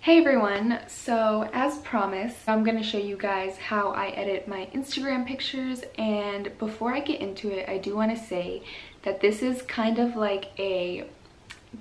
Hey everyone, so as promised, I'm going to show you guys how I edit my Instagram pictures, and before I get into it, I do want to say that this is kind of like a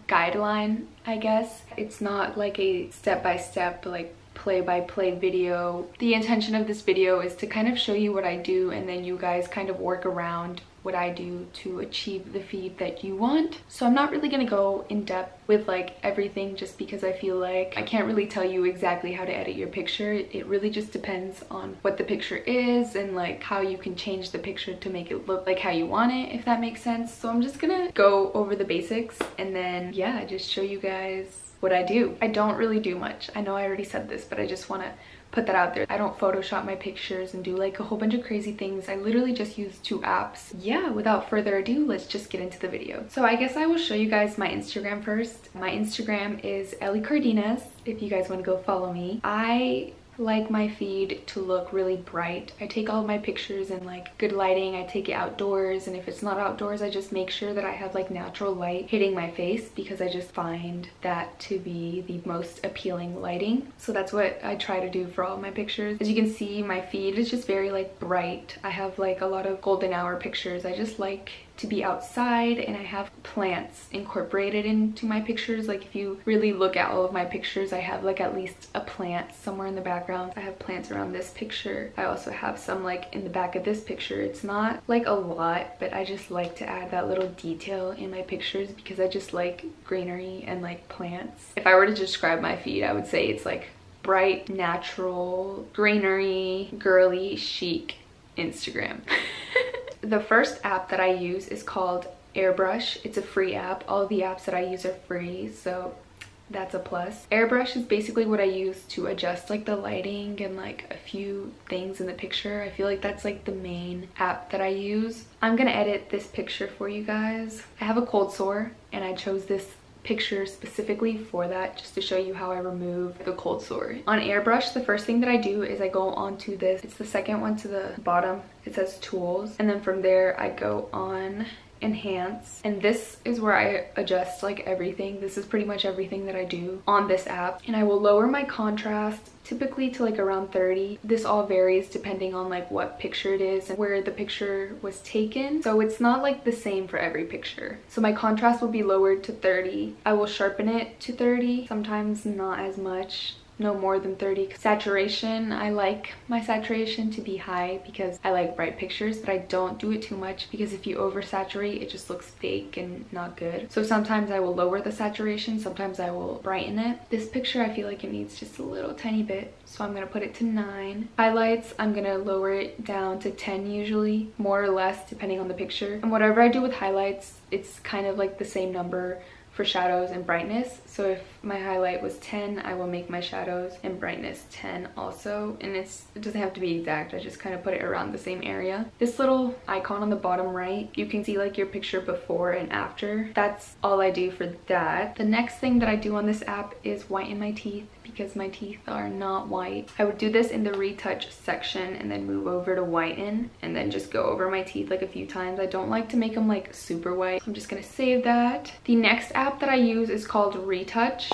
guideline, I guess. It's not like a step-by-step, like play-by-play video. The intention of this video is to kind of show you what I do, and then you guys kind of work around what I do to achieve the feed that you want. So I'm not really gonna go in depth with like everything, just because I feel like I can't really tell you exactly how to edit your picture. It really just depends on what the picture is and like how you can change the picture to make it look like how you want it, if that makes sense. So I'm just gonna go over the basics and then yeah, just show you guys what I do. I don't really do much. I know I already said this, but I just want to put that out there. I don't Photoshop my pictures and do like a whole bunch of crazy things. I literally just use 2 apps. Yeah, without further ado, let's just get into the video. So I guess I will show you guys my Instagram first. My Instagram is Ellie Cardenas, if you guys want to go follow me. I like my feed to look really bright. I take all of my pictures in like good lighting. I take it outdoors, and if it's not outdoors, I just make sure that I have like natural light hitting my face, because I just find that to be the most appealing lighting. So that's what I try to do for all of my pictures. As you can see, my feed is just very like bright. I have like a lot of golden hour pictures. I just like to be outside, and I have plants incorporated into my pictures. Like if you really look at all of my pictures, I have like at least a plant somewhere in the background. I have plants around this picture. I also have some like in the back of this picture. It's not like a lot, but I just like to add that little detail in my pictures because I just like greenery and like plants. If I were to describe my feed, I would say it's like bright, natural, greenery, girly, chic Instagram. The first app that I use is called AirBrush. It's a free app. All of the apps that I use are free, so that's a plus. AirBrush is basically what I use to adjust like the lighting and like a few things in the picture. I feel like that's like the main app that I use. I'm gonna edit this picture for you guys. I have a cold sore, and I chose this picture specifically for that, just to show you how I remove the cold sore. On AirBrush, the first thing that I do is I go onto this, it's the second one to the bottom, it says tools, and then from there I go on enhance, and this is where I adjust like everything. This is pretty much everything that I do on this app, and I will lower my contrast typically to like around 30. This all varies depending on like what picture it is and where the picture was taken, so it's not like the same for every picture. So my contrast will be lowered to 30. I will sharpen it to 30, sometimes not as much, no more than 30. Saturation, I like my saturation to be high because I like bright pictures, but I don't do it too much because if you oversaturate, it just looks fake and not good. So sometimes I will lower the saturation, sometimes I will brighten it. This picture, I feel like it needs just a little tiny bit, so I'm gonna put it to 9. Highlights, I'm gonna lower it down to 10 usually, more or less depending on the picture. And whatever I do with highlights, it's kind of like the same number for shadows and brightness. So if my highlight was 10, I will make my shadows and brightness 10 also. And it doesn't have to be exact, I just kind of put it around the same area. This little icon on the bottom right, you can see like your picture before and after. That's all I do for that. The next thing that I do on this app is whiten my teeth, because my teeth are not white. I would do this in the retouch section and then move over to whiten, and then just go over my teeth like a few times. I don't like to make them like super white. I'm just gonna save that. The next app that I use is called Retouch.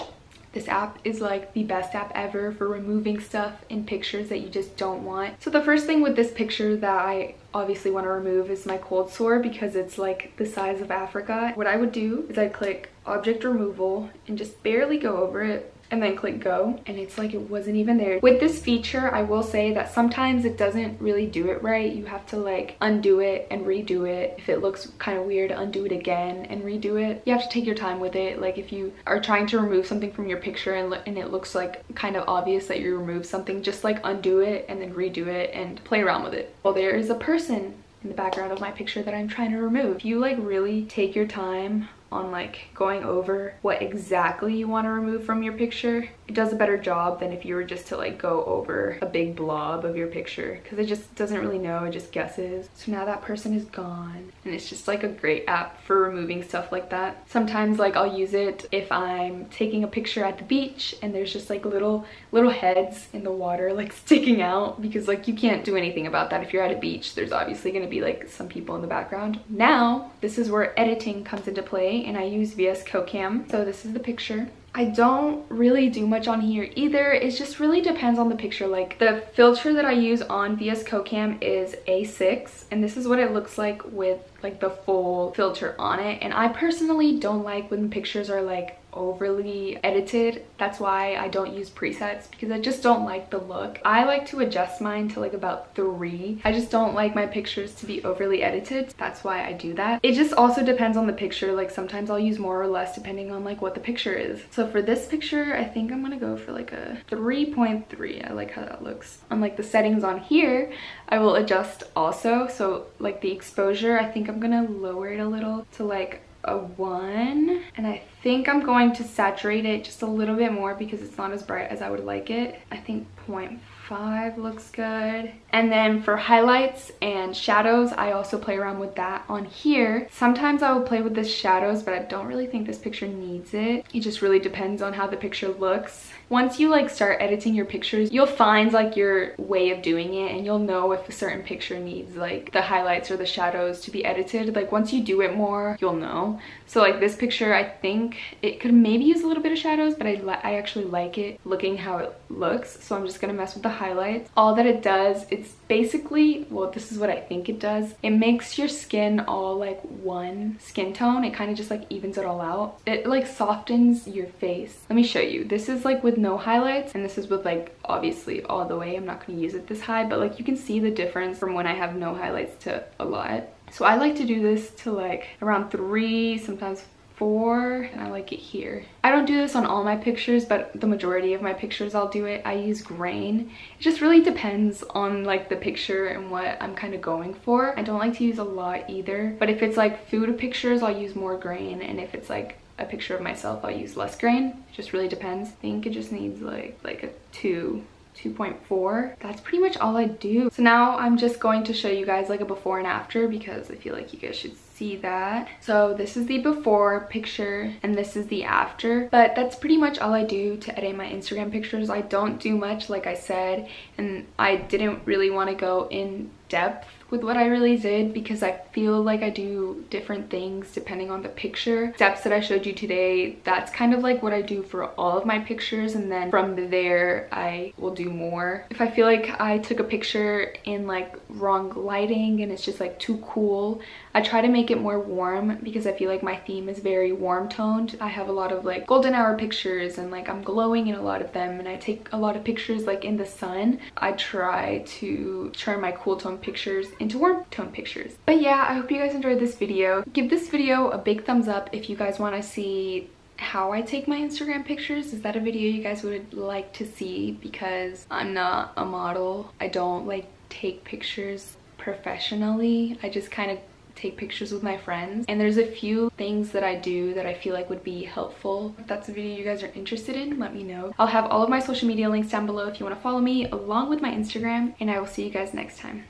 This app is like the best app ever for removing stuff in pictures that you just don't want. So the first thing with this picture that I obviously want to remove is my cold sore, because it's like the size of Africa. What I would do is I'd click object removal and just barely go over it, and then click go, and it's like it wasn't even there. With this feature, I will say that sometimes it doesn't really do it right. You have to like undo it and redo it. If it looks kind of weird, undo it again and redo it. You have to take your time with it. Like if you are trying to remove something from your picture and it looks like kind of obvious that you removed something, just like undo it and then redo it and play around with it. Well, there is a person in the background of my picture that I'm trying to remove. If you like really take your time on like going over what exactly you want to remove from your picture, it does a better job than if you were just to like go over a big blob of your picture, because it just doesn't really know, it just guesses. So now that person is gone, and it's just like a great app for removing stuff like that. Sometimes like I'll use it if I'm taking a picture at the beach and there's just like little heads in the water like sticking out, because like you can't do anything about that. If you're at a beach, there's obviously going to be like some people in the background. Now this is where editing comes into play, and I use VSCO cam. So this is the picture. I don't really do much on here either. It just really depends on the picture. Like the filter that I use on VSCO cam is A6, and this is what it looks like with like the full filter on it. And I personally don't like when pictures are like overly edited. That's why I don't use presets, because I just don't like the look. I like to adjust mine to like about 3. I just don't like my pictures to be overly edited. That's why I do that. It just also depends on the picture. Like sometimes I'll use more or less depending on like what the picture is. So for this picture, I think I'm gonna go for like a 3.3. I like how that looks. On like the settings on here, I will adjust also. So like the exposure, I think I'm gonna lower it a little to like a 1, and I think I'm going to saturate it just a little bit more because it's not as bright as I would like it. I think 0.5 looks good. And then for highlights and shadows, I also play around with that on here. Sometimes I will play with the shadows, but I don't really think this picture needs it. It just really depends on how the picture looks. Once you like start editing your pictures, you'll find like your way of doing it, and you'll know if a certain picture needs like the highlights or the shadows to be edited. Like once you do it more, you'll know. So like this picture, I think it could maybe use a little bit of shadows, but I actually like it looking how it looks. So I'm just gonna mess with the highlights. All that it does, it's basically, well, this is what I think it does. It makes your skin all like one skin tone. It kind of just like evens it all out. It like softens your face. Let me show you. This is like with no highlights, and this is with like obviously all the way. I'm not going to use it this high, but like you can see the difference from when I have no highlights to a lot. So I like to do this to like around 3, sometimes 4, and I like it here. I don't do this on all my pictures, but the majority of my pictures I'll do it. I use grain. It just really depends on like the picture and what I'm kind of going for. I don't like to use a lot either, but if it's like food pictures, I'll use more grain, and if it's like a picture of myself, I'll use less grain. It just really depends. I think it just needs like a 2.4. That's pretty much all I do. So now I'm just going to show you guys like a before and after, because I feel like you guys should see that. So this is the before picture and this is the after, but that's pretty much all I do to edit my Instagram pictures. I don't do much, like I said, and I didn't really want to go in depth with what I really did because I feel like I do different things depending on the picture. Steps that I showed you today, that's kind of like what I do for all of my pictures, and then from there I will do more. If I feel like I took a picture in like wrong lighting and it's just like too cool, I try to make it more warm because I feel like my theme is very warm toned. I have a lot of like golden hour pictures and like I'm glowing in a lot of them, and I take a lot of pictures like in the sun. I try to turn my cool tone pictures into warm tone pictures. But yeah, I hope you guys enjoyed this video. Give this video a big thumbs up if you guys want to see how I take my Instagram pictures. Is that a video you guys would like to see? Because I'm not a model. I don't like take pictures professionally. I just kind of take pictures with my friends, and there's a few things that I do that I feel like would be helpful. If that's a video you guys are interested in, let me know. I'll have all of my social media links down below if you want to follow me along with my Instagram, and I will see you guys next time.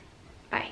Bye.